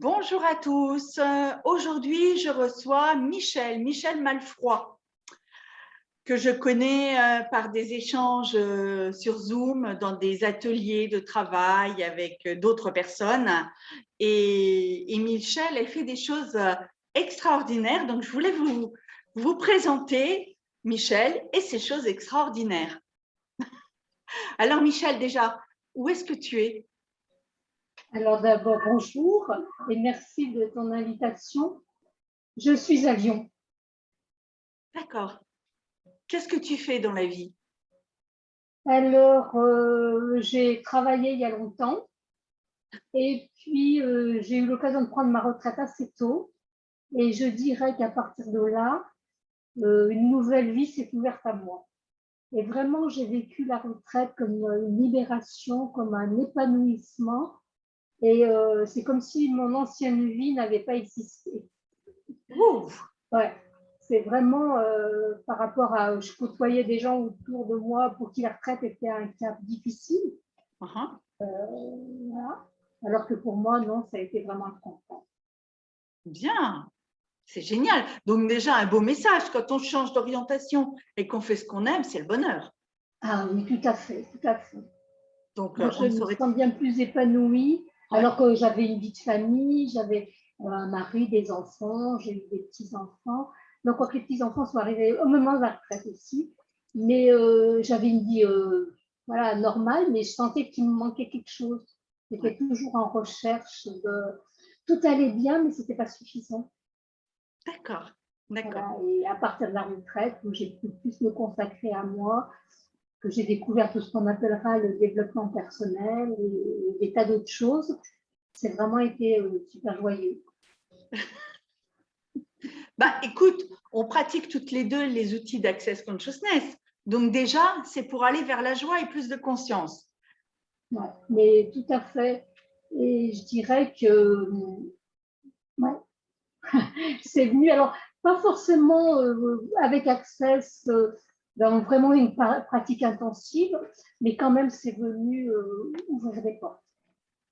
Bonjour à tous. Aujourd'hui, je reçois Michel Malfroy, que je connais par des échanges sur Zoom dans des ateliers de travail avec d'autres personnes. Et Michel a fait des choses extraordinaires. Donc, je voulais vous présenter Michel et ses choses extraordinaires. Alors, Michel, déjà, où est-ce que tu es? Alors d'abord, bonjour et merci de ton invitation. Je suis à Lyon. D'accord. Qu'est-ce que tu fais dans la vie? Alors, j'ai travaillé il y a longtemps et puis j'ai eu l'occasion de prendre ma retraite assez tôt. Et je dirais qu'à partir de là, une nouvelle vie s'est ouverte à moi. Et vraiment, j'ai vécu la retraite comme une libération, comme un épanouissement. Et c'est comme si mon ancienne vie n'avait pas existé. Ouf. Ouais, c'est vraiment par rapport à. Je côtoyais des gens autour de moi pour qui la retraite était un cap difficile. Voilà. Alors que pour moi, non, ça a été vraiment un confort. Bien, c'est génial. Donc déjà, un beau message. Quand on change d'orientation et qu'on fait ce qu'on aime, c'est le bonheur. Ah oui, tout à fait, tout à fait. Donc, Moi, on je ne me saurait… sens bien plus épanouie, Ouais. alors que j'avais une vie de famille, j'avais un mari, des enfants, j'ai eu des petits-enfants. Donc, quand les petits-enfants sont arrivés au moment de la retraite aussi, mais j'avais une vie voilà, normale, mais je sentais qu'il me manquait quelque chose. J'étais Ouais. toujours en recherche de… Tout allait bien, mais ce n'était pas suffisant. D'accord, d'accord. Voilà. Et à partir de la retraite, où j'ai pu plus me consacrer à moi, que j'ai découvert tout ce qu'on appellera le développement personnel et des tas d'autres choses, c'est vraiment été super joyeux. Bah, écoute, on pratique toutes les deux les outils d'Access Consciousness. Donc déjà, c'est pour aller vers la joie et plus de conscience. Ouais, mais tout à fait. Et je dirais que ouais, c'est venu, alors pas forcément avec Access dans vraiment une pratique intensive, mais quand même c'est venu ouvrir des portes.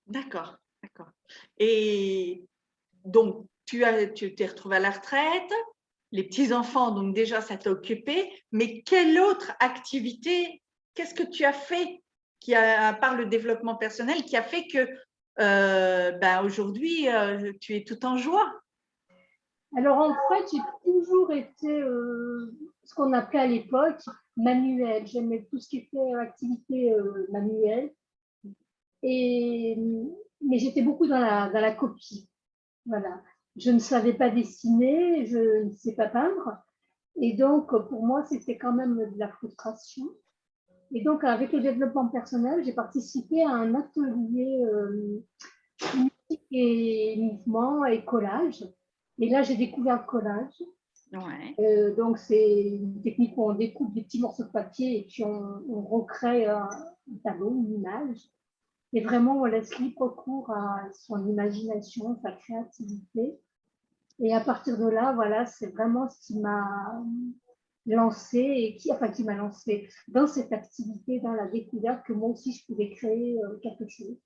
D'accord, d'accord. Et donc, tu t'es retrouvé à la retraite, les petits-enfants, donc déjà, ça t'a occupé. Mais quelle autre activité, qu'est-ce que tu as fait à part le développement personnel, qui a fait que aujourd'hui, tu es tout en joie? Alors en fait, j'ai toujours été ce qu'on appelait à l'époque manuel. J'aimais tout ce qui était activité manuelle. Et, mais j'étais beaucoup dans la copie. Voilà. Je ne savais pas dessiner, je ne sais pas peindre. Et donc, pour moi, c'était quand même de la frustration. Et donc, avec le développement personnel, j'ai participé à un atelier musique et mouvement et collage. Et là, j'ai découvert le collage. Ouais. Donc, c'est une technique où on découpe des petits morceaux de papier et puis on recrée un tableau, une image. Et vraiment, on laisse libre cours à son imagination, sa créativité. Et à partir de là, voilà, c'est vraiment ce qui m'a lancé et qui m'a lancé dans cette activité, dans la découverte que moi aussi je pouvais créer quelque chose.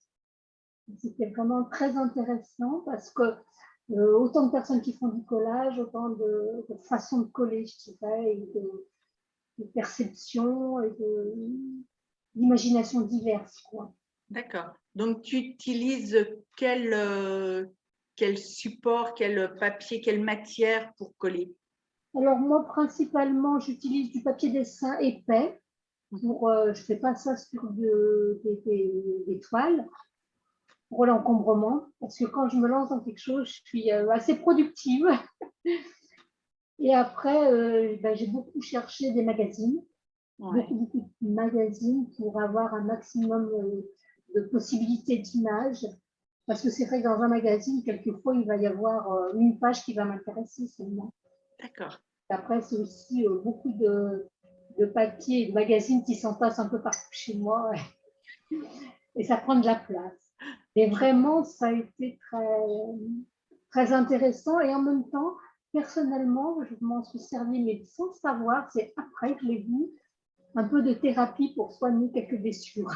C'était vraiment très intéressant parce que autant de personnes qui font du collage, autant de façons de coller, je dirais, et de perception et d'imagination diverses, quoi. D'accord. Donc, tu utilises quel support, quel papier, quelle matière pour coller? Alors moi, principalement, j'utilise du papier dessin épais. Pour, je ne fais pas ça sur des toiles pour l'encombrement, parce que quand je me lance dans quelque chose, je suis assez productive. Et après, j'ai beaucoup cherché des magazines, Ouais. beaucoup de magazines pour avoir un maximum de possibilités d'images. Parce que c'est vrai que dans un magazine, quelquefois, il va y avoir une page qui va m'intéresser seulement. D'accord. Après, c'est aussi beaucoup de papiers et de magazines qui s'entassent un peu partout chez moi et ça prend de la place. Et vraiment, ça a été très intéressant et en même temps, personnellement, je m'en suis servi, mais sans savoir, c'est après que je l'ai vu, un peu de thérapie pour soigner quelques blessures.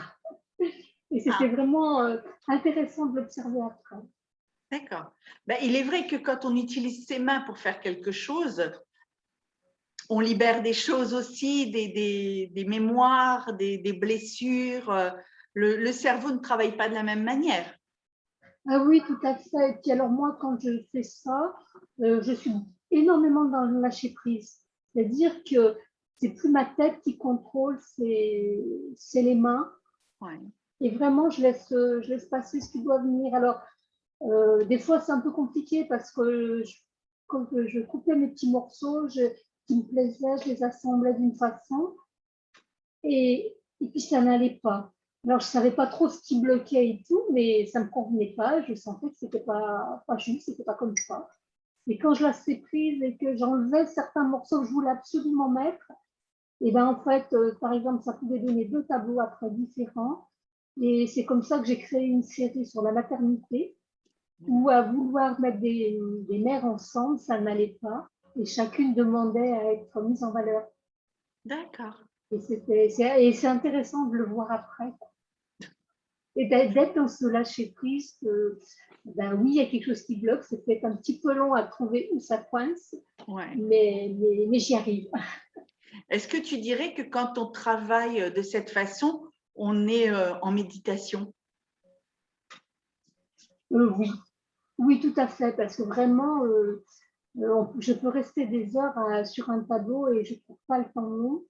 Et c'était vraiment intéressant de l'observer après. D'accord. Ben, il est vrai que quand on utilise ses mains pour faire quelque chose, on libère des choses aussi, des mémoires, des blessures. Le cerveau ne travaille pas de la même manière. Ah oui, tout à fait. Et puis alors moi, quand je fais ça, je suis énormément dans le lâcher prise. C'est-à-dire que c'est plus ma tête qui contrôle, c'est les mains. Ouais. Et vraiment, je laisse passer ce qui doit venir. Alors, des fois, c'est un peu compliqué parce que quand je coupais mes petits morceaux qui me plaisaient, je les assemblais d'une façon et puis ça n'allait pas. Alors, je ne savais pas trop ce qui bloquait et tout, mais ça ne me convenait pas. Je sentais que ce n'était pas juste, ce n'était pas comme ça. Et quand je lâchais prise et que j'enlevais certains morceaux que je voulais absolument mettre, et ben en fait, par exemple, ça pouvait donner 2 tableaux après différents. Et c'est comme ça que j'ai créé une série sur la maternité où à vouloir mettre des mères ensemble, ça n'allait pas. Et chacune demandait à être mise en valeur. D'accord. Et c'est intéressant de le voir après. Et d'être dans ce lâcher-prise, ben oui, il y a quelque chose qui bloque. C'est peut-être un petit peu long à trouver où ça coince, Ouais. mais j'y arrive. Est-ce que tu dirais que quand on travaille de cette façon, on est en méditation? Oui, oui, tout à fait, parce que vraiment, je peux rester des heures sur un tableau et je ne trouve pas le temps long.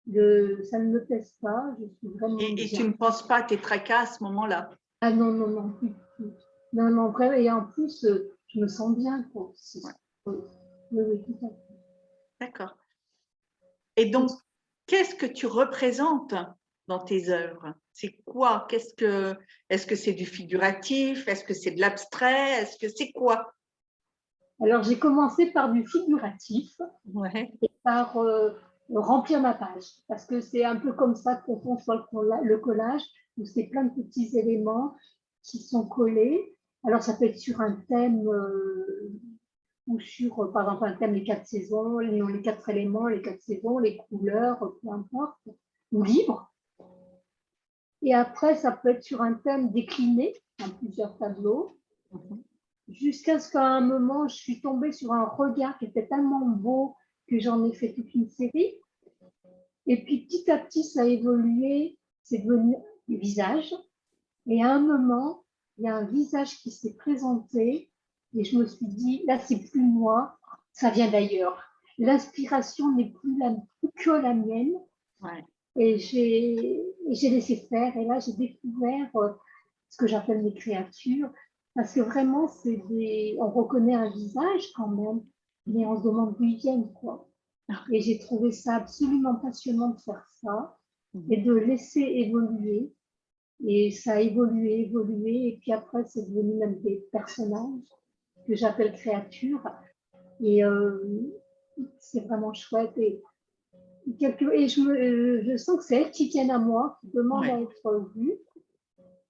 Ça ne me pèse pas, je suis vraiment Et tu ne bien. penses pas à tes tracas à ce moment-là? Ah non, non, non, plus, plus. Non, non, vraiment. Et en plus, je me sens bien, quoi. Ouais. Oui, oui, tout à fait. D'accord. Et donc, qu'est-ce que tu représentes dans tes œuvres? C'est quoi? Est-ce que c'est du figuratif? Est-ce que c'est de l'abstrait? Est-ce que c'est quoi? Alors, j'ai commencé par du figuratif Ouais. et par remplir ma page, parce que c'est un peu comme ça qu'on conçoit le collage, où c'est plein de petits éléments qui sont collés. Alors, ça peut être sur un thème ou sur, par exemple, un thème, les 4 saisons, les 4 éléments, les 4 saisons, les couleurs, peu importe, ou libre. Et après, ça peut être sur un thème décliné en plusieurs tableaux, jusqu'à ce qu'à un moment, je suis tombée sur un regard qui était tellement beau que j'en ai fait toute une série. Et puis petit à petit, ça a évolué, c'est devenu des visages. Et à un moment, il y a un visage qui s'est présenté et je me suis dit, là, c'est plus moi, ça vient d'ailleurs. L'inspiration n'est plus que la mienne. Ouais. Et j'ai laissé faire. Et là, j'ai découvert ce que j'appelle mes créatures. Parce que vraiment, on reconnaît un visage quand même, mais on se demande d'où ils viennent, quoi. Et j'ai trouvé ça absolument passionnant de faire ça et de laisser évoluer. Et ça a évolué, évolué. Et puis après, c'est devenu même des personnages que j'appelle créatures. Et c'est vraiment chouette. Et je sens que c'est elles qui tiennent à moi, qui demandent Ouais. à être vues,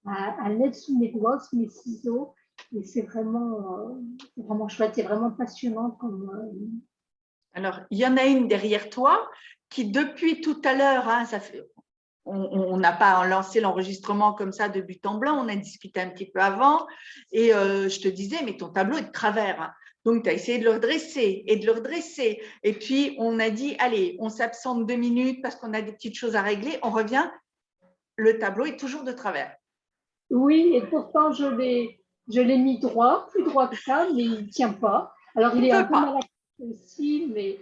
à l'aide sous mes doigts, sous mes ciseaux. Et c'est vraiment chouette, c'est vraiment passionnant. Alors, il y en a une derrière toi qui, depuis tout à l'heure, hein, on n'a pas lancé l'enregistrement comme ça de but en blanc, on a discuté un petit peu avant et je te disais, mais ton tableau est de travers. Hein. Donc, tu as essayé de le redresser et de le redresser. Et puis, on a dit, allez, on s'absente 2 minutes parce qu'on a des petites choses à régler, on revient, le tableau est toujours de travers. Oui, et pourtant, je l'ai mis droit, plus droit que ça, mais il ne tient pas. Alors, Il il ne est un veut peu pas. mal accroché aussi, mais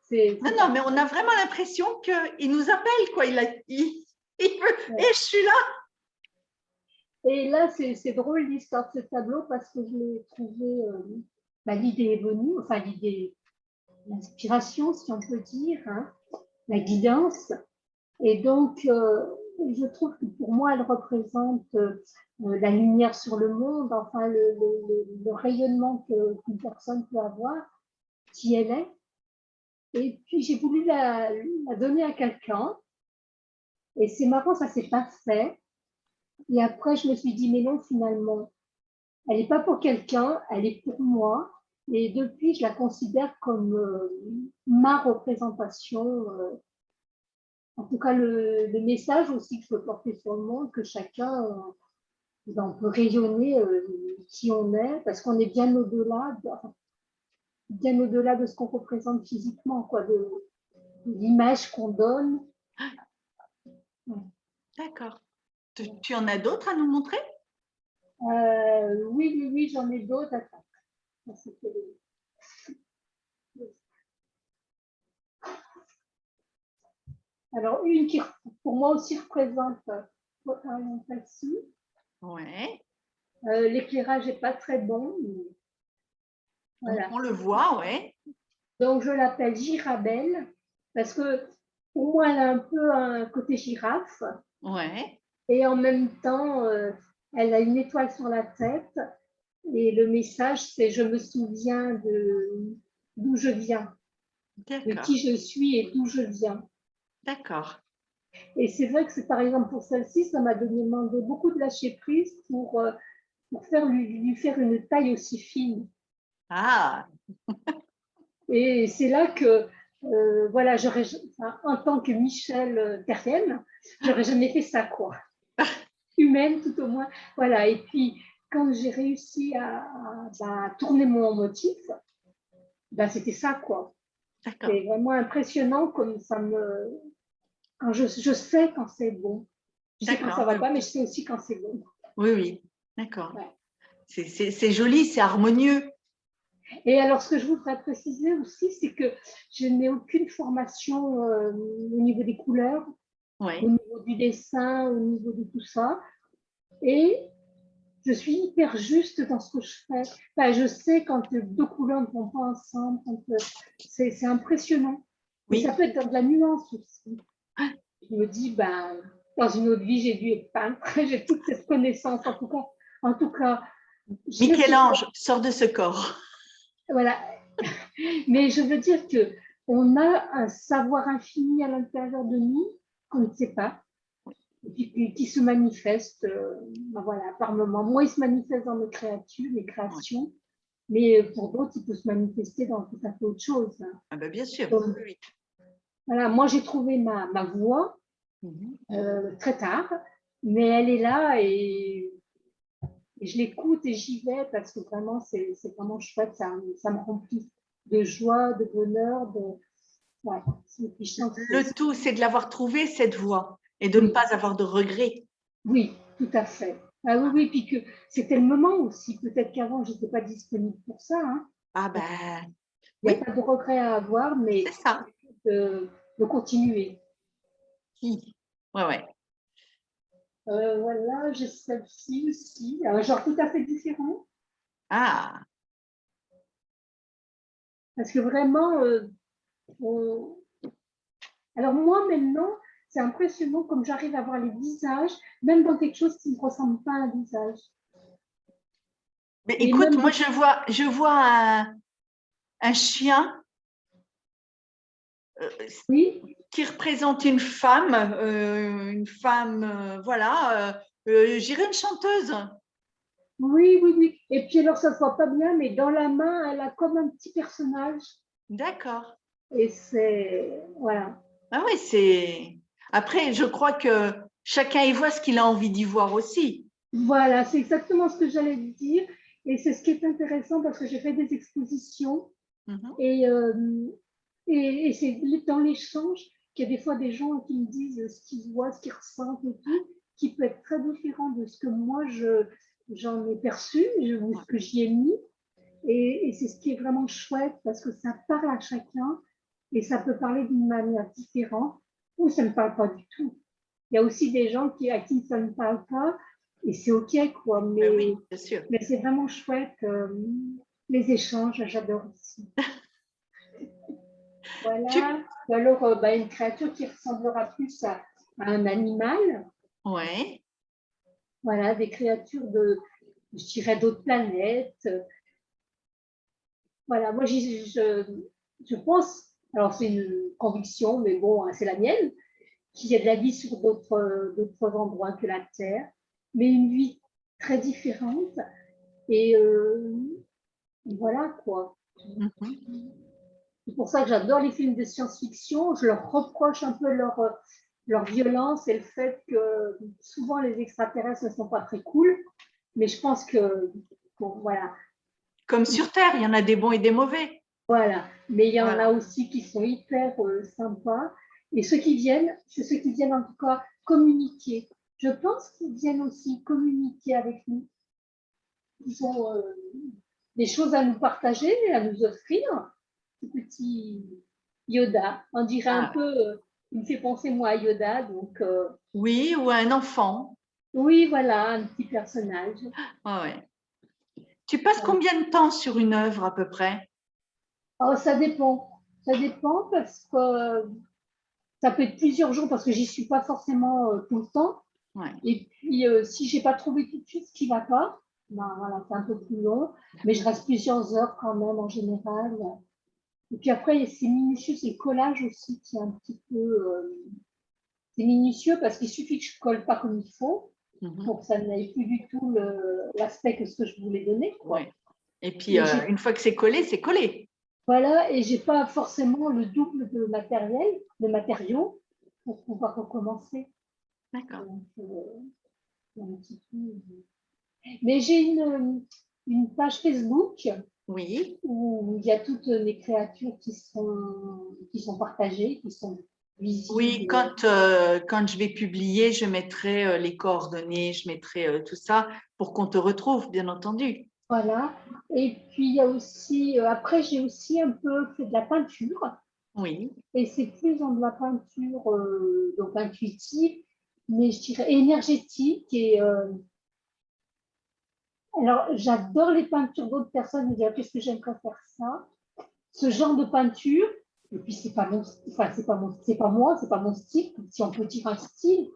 c'est Non, non, pas mais on a vraiment l'impression qu'il nous appelle, quoi. Il veut, et je suis là. Et là, c'est drôle l'histoire de ce tableau parce que je l'ai trouvé, l'idée est venue, enfin l'inspiration, si on peut dire, hein, la guidance. Et donc, je trouve que pour moi, elle représente la lumière sur le monde, enfin le rayonnement qu'une personne peut avoir, qui elle est. Et puis, j'ai voulu la donner à quelqu'un. Et c'est marrant, ça ne s'est pas fait. Et après, je me suis dit, mais non, finalement, elle n'est pas pour quelqu'un, elle est pour moi. Et depuis, je la considère comme ma représentation. En tout cas, le message aussi que je peux porter sur le monde, que chacun on peut rayonner qui on est, parce qu'on est bien au-delà de ce qu'on représente physiquement, quoi, de l'image qu'on donne. D'accord. Tu en as d'autres à nous montrer? Oui, j'en ai d'autres. Attends. Alors, une qui, pour moi aussi, représente l'orientation. Ouais. L'éclairage n'est pas très bon. Voilà. On le voit, ouais. Donc, je l'appelle Girabelle parce que pour moi, elle a un peu un côté girafe. Ouais. Et en même temps, elle a une étoile sur la tête. Et le message, c'est je me souviens d'où je viens, de qui je suis et d'où je viens. D'accord. Et c'est vrai que c'est par exemple pour celle-ci, ça m'a demandé beaucoup de lâcher prise pour lui faire une taille aussi fine. Ah. Et c'est là que, voilà, en tant que Michel terrienne, j'aurais jamais fait ça, quoi. Humaine, tout au moins. Voilà. Et puis, quand j'ai réussi à tourner mon motif, c'était ça, quoi. C'est vraiment impressionnant comme ça me. Quand je sais quand c'est bon. Je sais quand ça va pas, mais je sais aussi quand c'est bon. Oui, oui. D'accord. Ouais. C'est joli, c'est harmonieux. Et alors, ce que je voudrais préciser aussi, c'est que je n'ai aucune formation au niveau des couleurs, au niveau du dessin, au niveau de tout ça. Et je suis hyper juste dans ce que je fais. Enfin, je sais quand deux couleurs ne vont pas ensemble, c'est impressionnant. Oui. Et ça peut être dans de la nuance aussi. Je me dis, dans une autre vie, j'ai dû être peintre, j'ai toute cette connaissance. En tout cas. Michel-Ange, sort de ce corps. Voilà. Mais je veux dire qu'on a un savoir infini à l'intérieur de nous qu'on ne sait pas, et puis qui se manifeste voilà, par moments. Moi, il se manifeste dans mes créations, mais pour d'autres, il peut se manifester dans tout à fait autre chose. Ah ben bien sûr. Donc, oui. Voilà, moi, j'ai trouvé ma voie très tard, mais elle est là et je l'écoute et j'y vais parce que vraiment, c'est vraiment chouette, ça me remplit de joie, de bonheur, ouais. Le tout, c'est de l'avoir trouvé, cette voie, et de ne pas avoir de regrets. Oui, tout à fait. Ah oui, puis que c'était le moment aussi. Peut-être qu'avant, je n'étais pas disponible pour ça. Hein. Ah ben, il n'y a pas de regret à avoir, mais c'est ça. De continuer. Oui, ouais. Voilà, j'ai celle-ci aussi, un genre tout à fait différent. Ah. Parce que vraiment, alors moi maintenant, c'est impressionnant comme j'arrive à voir les visages, même dans quelque chose qui ne ressemble pas à un visage. Mais écoute, moi je vois un chien qui représente une femme, voilà, j'irais une chanteuse. Oui. Et puis alors, ça ne se voit pas bien, mais dans la main, elle a comme un petit personnage. D'accord. Et c'est, voilà. Ah oui, c'est... Après, je crois que chacun y voit ce qu'il a envie d'y voir aussi. Voilà, c'est exactement ce que j'allais dire. Et c'est ce qui est intéressant parce que j'ai fait des expositions et c'est dans l'échange qu'il y a des fois des gens qui me disent ce qu'ils voient, ce qu'ils ressentent et tout, qui peut être très différent de ce que moi j'en ai perçu, ce que j'y ai mis. Et c'est ce qui est vraiment chouette parce que ça parle à chacun et ça peut parler d'une manière différente ou ça ne parle pas du tout. Il y a aussi des gens à qui ça ne parle pas et c'est OK, quoi. Mais, oui, bien sûr. Mais c'est vraiment chouette. Les échanges, j'adore aussi. Voilà. Ou alors, une créature qui ressemblera plus à un animal. Ouais. Voilà, des créatures je dirais, d'autres planètes. Voilà, moi, je pense, alors c'est une conviction, mais bon, c'est la mienne, qu'il y a de la vie sur d'autres endroits que la Terre, mais une vie très différente. Et voilà, quoi. C'est pour ça que j'adore les films de science-fiction. Je leur reproche un peu leur violence et le fait que souvent les extraterrestres ne sont pas très cool. Mais je pense que, bon, voilà. Comme sur Terre, il y en a des bons et des mauvais. Voilà. Mais il y en a Voilà. aussi qui sont hyper sympas. Et ceux qui viennent, c'est ceux qui viennent en tout cas communiquer. Je pense qu'ils viennent aussi communiquer avec nous. Ils ont des choses à nous partager, à nous offrir. Ce petit Yoda, on dirait un Ah, peu, il me fait penser moi à Yoda. Donc, oui, ou un enfant. oui, voilà, un petit personnage. Ah ouais. Tu passes combien de temps sur une œuvre à peu près? Oh, ça dépend. Ça dépend parce que ça peut être plusieurs jours parce que j'y suis pas forcément tout le temps. Ouais. Et puis, si j'ai pas trouvé tout de suite ce qui va pas, ben voilà, c'est un peu plus long. Mais je reste plusieurs heures quand même en général. Et puis après, c'est minutieux, c'est le collage aussi qui est un petit peu. C'est minutieux parce qu'il suffit que je colle pas comme il faut Mhm. pour que ça n'ait plus du tout l'aspect que ce que je voulais donner, quoi. Ouais. Et puis, Et j'ai une fois que c'est collé, c'est collé. Voilà, et j'ai pas forcément le double de matériel, de matériaux pour pouvoir recommencer. D'accord. Donc, un petit peu. Mais j'ai une page Facebook Oui. où il y a toutes mes créatures qui sont partagées, qui sont Oui, visibles. quand je vais publier, je mettrai les coordonnées, je mettrai tout ça pour qu'on te retrouve, bien entendu. Voilà. Et puis il y a aussi, après j'ai aussi un peu fait de la peinture. Oui. Et c'est plus dans de la peinture donc intuitive, mais je dirais énergétique. Et alors, j'adore les peintures d'autres personnes. Je me dis, ah, qu'est-ce que j'aimerais faire ça? Ce genre de peinture. Et puis, c'est pas mon, enfin, c'est pas moi, c'est pas mon style, si on peut dire un style.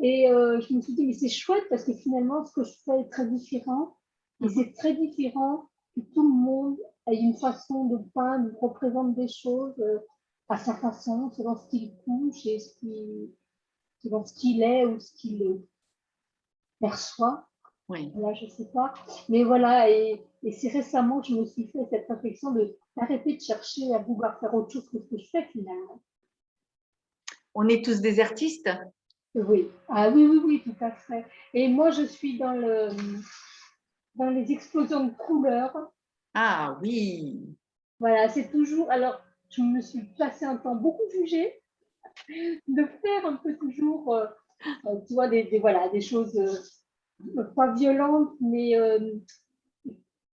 Et je me suis dit, mais c'est chouette parce que finalement, ce que je fais est très différent. Et Mhm. c'est très différent que tout le monde ait une façon de peindre, représente des choses à sa façon, selon ce qu'il touche et selon ce qu'il est ou ce qu'il perçoit. Oui. Là, je sais pas. Mais voilà, et c'est récemment que je me suis fait cette réflexion de d'arrêter de chercher à vouloir faire autre chose que ce que je fais finalement. On est tous des artistes? Oui, ah oui, oui, oui, tout à fait. Et moi, je suis dans les explosions de couleurs. Ah oui. Voilà, c'est toujours. Alors, je me suis passé un temps beaucoup jugée de faire un peu toujours, tu vois, voilà, des choses pas violentes, mais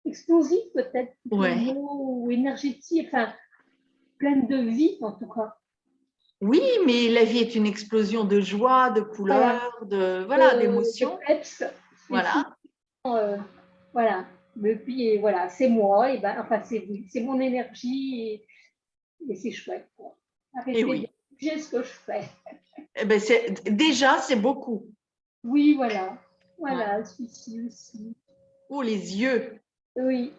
explosives peut-être, plutôt le Ouais. mot, ou énergétiques, enfin, pleine de vie en tout cas. Oui, mais la vie est une explosion de joie, de Voilà, couleurs, voilà, de d'émotions. peps. Et Voilà. voilà. Et puis, voilà, c'est moi, et ben, enfin, c'est mon énergie et c'est chouette. Quoi. Et Arrêtez de oui. juger ce que je fais. Eh ben, déjà, c'est beaucoup. Oui, voilà. Ouais. Voilà, celui-ci aussi. Oh, les yeux. Oui,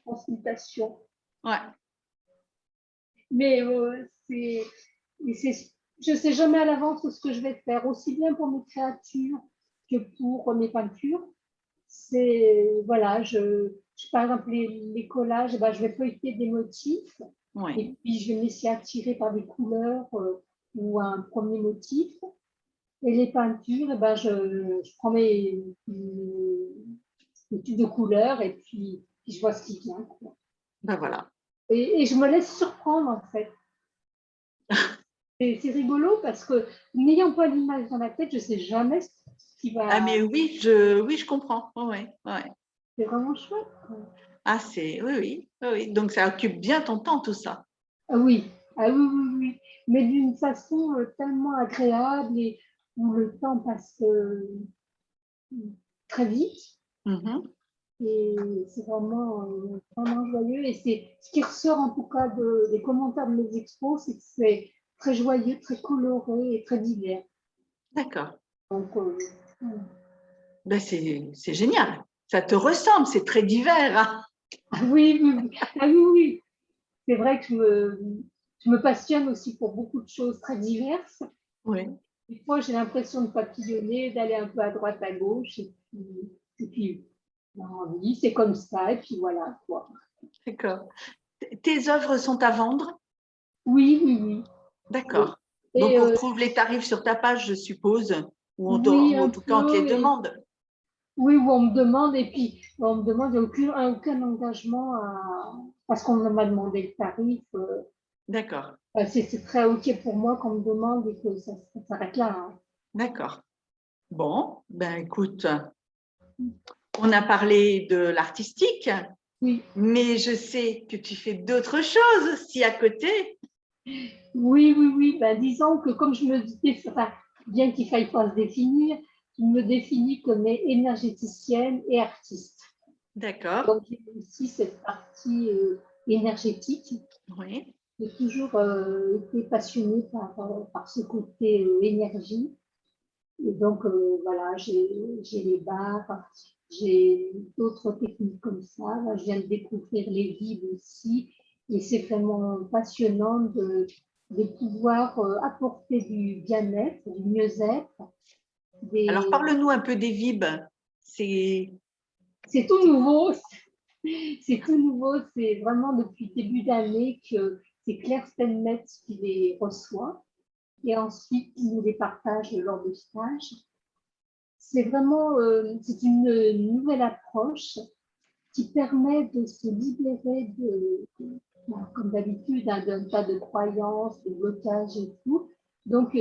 consultation. Ouais. Mais je ne sais jamais à l'avance ce que je vais faire, aussi bien pour mes créatures que pour mes peintures. Voilà, par exemple, les collages, ben, je vais feuilleter des motifs Ouais. et puis je vais me laisser attirer par des couleurs ou un premier motif. Et les peintures, ben, je prends mes tubes de couleurs et puis je vois ce qui vient. Quoi. Ben voilà. Et je me laisse surprendre en fait. C'est rigolo parce que n'ayant pas l'image dans la tête, je ne sais jamais ce qui Ah, va. mais oui, je comprends. Ouais, ouais. C'est vraiment chouette. Ah, oui. Donc, ça occupe bien ton temps, tout ça. Ah oui, ah oui, oui, oui. Mais d'une façon tellement agréable et où le temps passe très vite. Mhm. Et c'est vraiment joyeux. Et c'est ce qui ressort en tout cas des commentaires de mes expos, c'est que c'est très joyeux, très coloré et très divers. D'accord. Donc, voilà. Ben, c'est génial. Ça te ressemble, c'est très divers, hein. Ah oui, oui, oui. Ah oui, oui. C'est vrai que je me passionne aussi pour beaucoup de choses très diverses. Oui, Des fois, j'ai l'impression de papillonner, d'aller un peu à droite, à gauche, et puis oui, c'est comme ça, et puis voilà, quoi. d'accord. Tes œuvres sont à vendre? Oui, oui, oui. Oui. D'accord. Donc, Et on retrouve les tarifs sur ta page, je suppose, ou oui, en un tout cas, on te les peu, demande. Oui, où on me demande, et puis on me demande, il n'y a aucun engagement parce qu'on m'a demandé le tarif. D'accord, C'est très OK pour moi qu'on me demande et que ça s'arrête là, hein. d'accord. Bon, ben écoute, on a parlé de l'artistique, Oui, mais je sais que tu fais d'autres choses aussi à côté. oui, oui, oui. Ben, disons que comme je me dis, enfin, bien qu'il faille pas se définir, je me définis comme énergéticienne et artiste. D'accord, Donc, j'ai aussi cette partie énergétique. oui. J'ai toujours été passionnée par ce côté énergie. Et donc, voilà, j'ai les bars, j'ai d'autres techniques comme ça. Là, je viens de découvrir les vibes aussi. Et c'est vraiment passionnant de pouvoir apporter du bien-être, du mieux-être. Alors, Des... parle-nous un peu des vibes. C'est C'est tout nouveau. C'est tout nouveau. C'est vraiment depuis début d'année que c'est Claire Stenmetz qui les reçoit. Et ensuite, qui nous les partage lors de stage. C'est vraiment c'est une nouvelle approche qui permet de se libérer comme d'habitude, hein, d'un tas de croyances, de blocages et tout. Donc,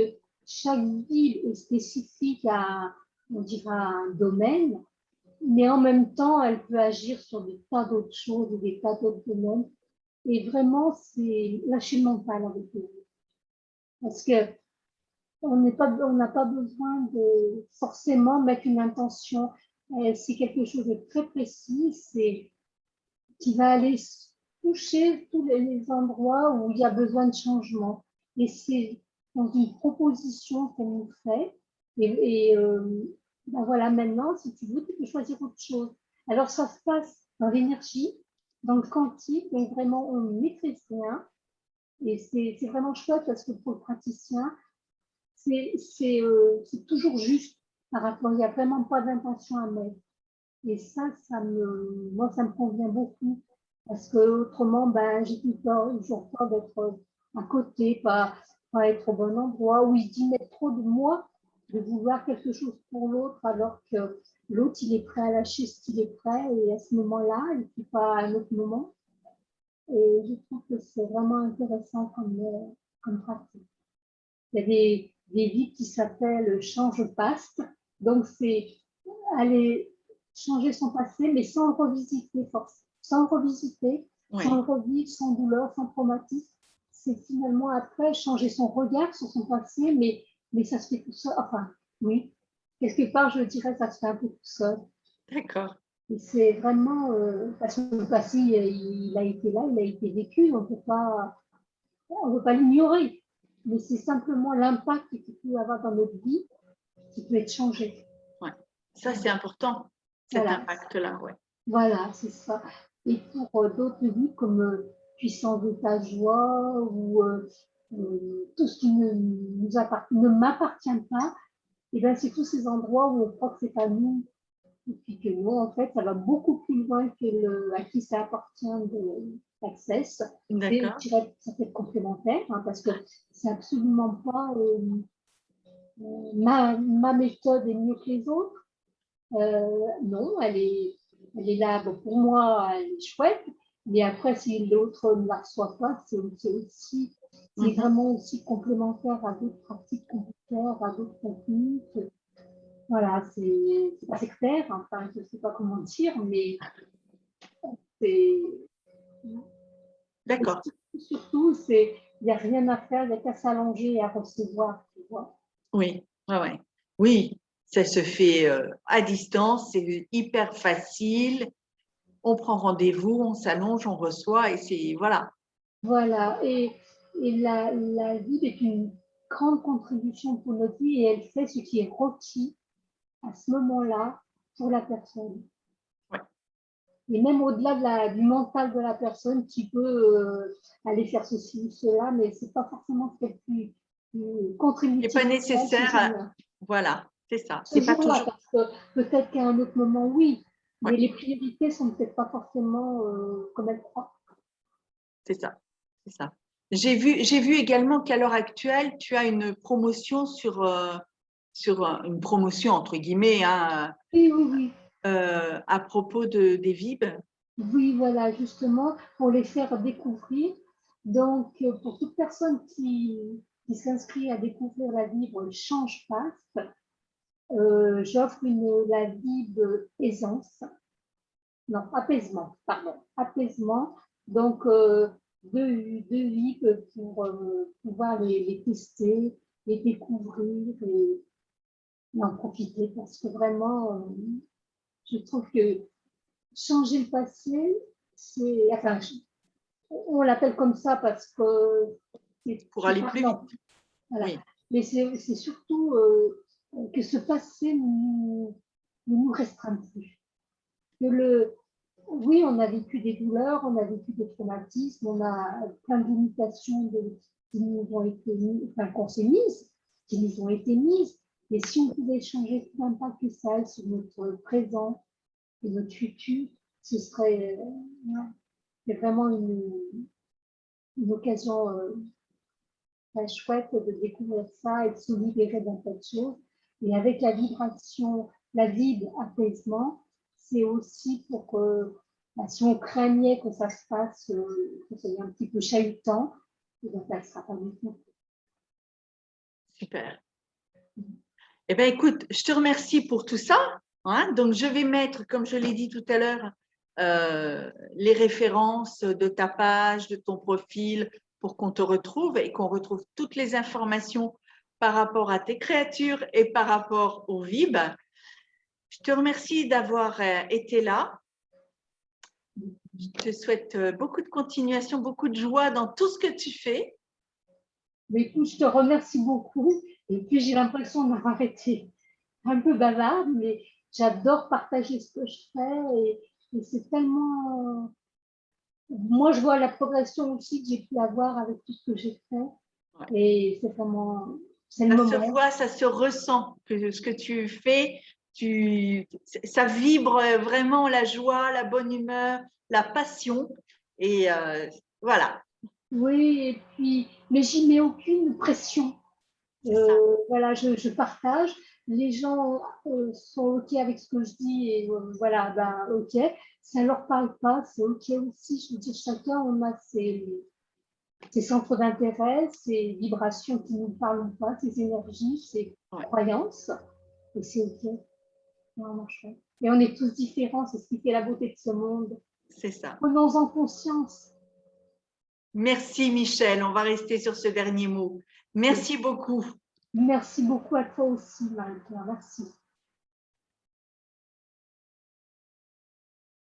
chaque ville est spécifique à, on dira, un domaine, mais en même temps, elle peut agir sur des tas d'autres choses et des tas d'autres domaines. Et vraiment, c'est lâcher le mental avec eux. Parce que on n'a pas besoin de forcément mettre une intention. C'est quelque chose de très précis, c'est qui va aller toucher tous les endroits où il y a besoin de changement. Et c'est dans une proposition qu'elle nous fait. Ben voilà, maintenant, si tu veux, tu peux choisir autre chose. Alors, ça se passe dans l'énergie, dans le quantique, donc vraiment, on ne maîtrise rien. Et c'est vraiment chouette parce que pour le praticien, c'est toujours juste par rapport, il n'y a vraiment pas d'intention à mettre. Et moi, ça me convient beaucoup parce que autrement, ben, j'ai toujours peur d'être à côté, pas être au bon endroit, ou d'y mettre trop de moi, de vouloir quelque chose pour l'autre, alors que l'autre, il est prêt à lâcher ce qu'il est prêt, et à ce moment-là, et puis pas à un autre moment. Et je trouve que c'est vraiment intéressant comme pratique. Il y a des vies qui s'appellent change past. Donc, c'est aller changer son passé, mais sans le revisiter, sans le revisiter, sans le oui, revivre, sans douleur, sans traumatisme. C'est finalement après changer son regard sur son passé, mais ça se fait tout seul. Enfin, oui, quelque part, je dirais, ça se fait un peu tout seul. d'accord. Et c'est vraiment, parce que le passé, il a été là, il a été vécu, on ne peut pas l'ignorer, mais c'est simplement l'impact qu'il peut avoir dans notre vie qui peut être changé. Ouais. Ça, c'est important, cet Voilà, impact-là. Ouais. voilà, c'est ça. Et pour d'autres vies comme puissance de ta joie ou tout ce qui ne m'appartient pas, et ben c'est tous ces endroits où on croit que c'est à nous. Et puis que nous, en fait, ça va beaucoup plus loin que à qui ça appartient d'Access. Et D'accord. je dirais ça peut être complémentaire, hein, parce que c'est absolument pas ma méthode est mieux que les autres. Non, elle est là. Bon, pour moi, elle est chouette. Mais après, si l'autre ne la reçoit pas, c'est Mhm. vraiment aussi complémentaire à d'autres pratiques communautaires, à d'autres techniques. Voilà, c'est pas sectaire, enfin, je ne sais pas comment dire, mais c'est. Et D'accord. surtout, il n'y a rien à faire, il n'y a qu'à s'allonger et à recevoir, tu vois. Oui, ouais, ouais. Oui, ça se fait à distance, c'est hyper facile. On prend rendez-vous, on s'allonge, on reçoit et c'est voilà. Voilà, et la vie est une grande contribution pour notre vie et elle fait ce qui est requis à ce moment-là pour la personne. Ouais. Et même au-delà du mental de la personne qui peut aller faire ceci ou cela, mais ce n'est pas forcément ce qui est plus C'est pas contributif pour elle ce nécessaire. jour-là. Voilà, c'est ça. Ce C'est pas jour-là, toujours. parce que peut-être qu'à un autre moment, oui, Ouais, mais les priorités sont peut-être pas forcément comme elle croit. c'est ça. C'est ça. J'ai vu également qu'à l'heure actuelle, tu as une promotion sur une promotion entre guillemets, hein, Oui, oui, oui. à propos des vibes? Oui, voilà, justement, pour les faire découvrir. Donc, pour toute personne qui s'inscrit à découvrir la Bible Change Passe, j'offre la Bible Aisance, non, Apaisement, pardon, Apaisement. Donc, deux Bibles pour pouvoir les tester, les découvrir et en profiter parce que vraiment, je trouve que changer le passé, c'est, enfin, on l'appelle comme ça parce que Pour aller plus vite. Voilà. Oui. Mais c'est surtout que ce passé ne nous restreint plus. Oui, on a vécu des douleurs, on a vécu des traumatismes, on a plein de limitations qui nous ont été mises, enfin, qu'on s'est mises, qui nous ont été mises. Mais si on pouvait changer tout l'impact que ça a sur notre présent et notre futur, ce serait vraiment une occasion très chouette de découvrir ça et de se libérer d'un tas de choses. Et avec la vibration, la vibe apaisement, c'est aussi pour que si on craignait que ça se passe, que ça soit un petit peu chahutant, ça ne sera pas du tout. Super. Eh bien, écoute, je te remercie pour tout ça. Hein. Donc, je vais mettre, comme je l'ai dit tout à l'heure, les références de ta page, de ton profil, pour qu'on te retrouve et qu'on retrouve toutes les informations par rapport à tes créatures et par rapport au VIB. Je te remercie d'avoir été là. Je te souhaite beaucoup de continuation, beaucoup de joie dans tout ce que tu fais. Mais écoute, je te remercie beaucoup. Et puis, j'ai l'impression d'avoir été un peu bavarde, mais j'adore partager ce que je fais et c'est tellement... Moi, je vois la progression aussi que j'ai pu avoir avec tout ce que j'ai fait. Ouais. Et c'est vraiment... C'est le moment. Ça se voit, ça se ressent, que ce que tu fais, ça vibre vraiment la joie, la bonne humeur, la passion. Et voilà. Oui, et puis, mais j'y mets aucune pression. Voilà, je partage. Les gens sont OK avec ce que je dis et voilà, ben OK. Ça ne leur parle pas, c'est OK aussi. Je veux dire, chacun, on a ses centres d'intérêt, ses vibrations qui nous parlent ou pas, ses énergies, ses croyances. Et c'est OK. Vraiment chouette. Et on est tous différents, c'est ce qui fait la beauté de ce monde. C'est ça. Prenons-en conscience. Merci Michel, on va rester sur ce dernier mot. Merci beaucoup. Merci beaucoup à toi aussi, Marie-Claire. Merci.